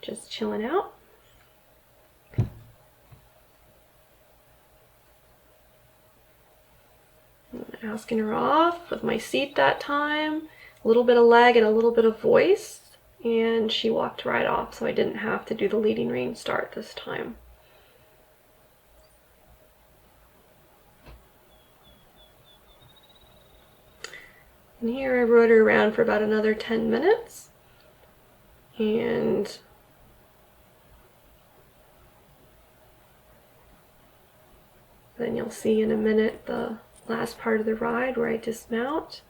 just chilling out. Asking her off with my seat that time, a little bit of leg and a little bit of voice, and she walked right off, so I didn't have to do the leading rein start this time. And here I rode her around for about another 10 minutes, and then you'll see in a minute the last part of the ride where I dismount,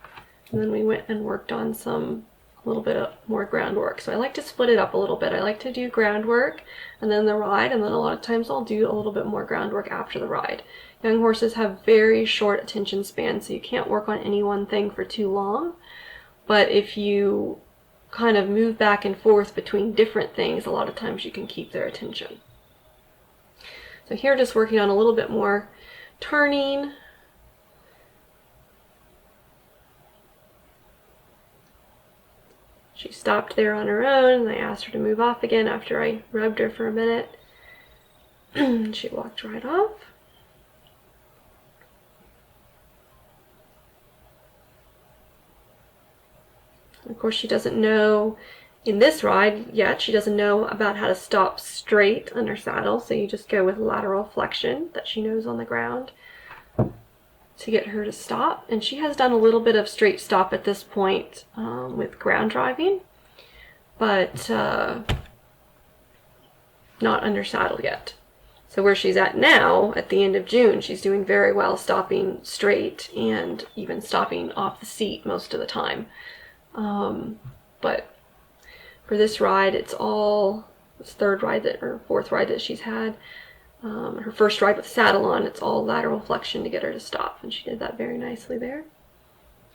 and then we went and worked on a little bit of more groundwork. So I like to split it up a little bit. I like to do groundwork and then the ride, and then a lot of times I'll do a little bit more groundwork after the ride. Young horses have very short attention spans, so you can't work on any one thing for too long, but if you kind of move back and forth between different things, a lot of times you can keep their attention. So here just working on a little bit more turning. She stopped there on her own, and I asked her to move off again after I rubbed her for a minute. She walked right off. Of course, she doesn't know in this ride yet, she doesn't know about how to stop straight under saddle, so you just go with lateral flexion that she knows on the ground to get her to stop. And she has done a little bit of straight stop at this point with ground driving, but not under saddle yet. So where she's at now, at the end of June, she's doing very well stopping straight and even stopping off the seat most of the time. But for this ride, it's all this third ride that, or fourth ride that she's had. Her first ride with saddle on, it's all lateral flexion to get her to stop, and she did that very nicely there.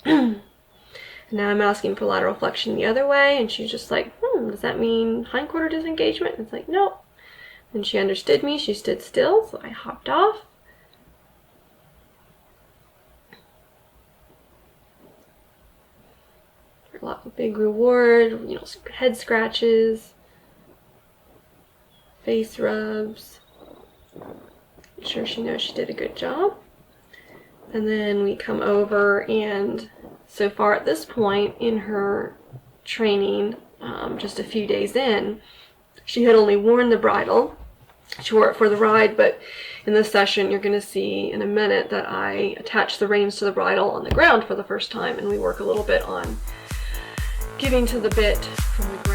Now I'm asking for lateral flexion the other way, and she's just like, does that mean hindquarter disengagement? And it's like, no. And she understood me, she stood still, so I hopped off. A lot of big reward, head scratches, face rubs. Make sure she knows she did a good job. And then we come over, and so far at this point in her training, just a few days in, she had only worn the bridle. She wore it for the ride, but in this session you're going to see in a minute that I attach the reins to the bridle on the ground for the first time, and we work a little bit on giving to the bit from the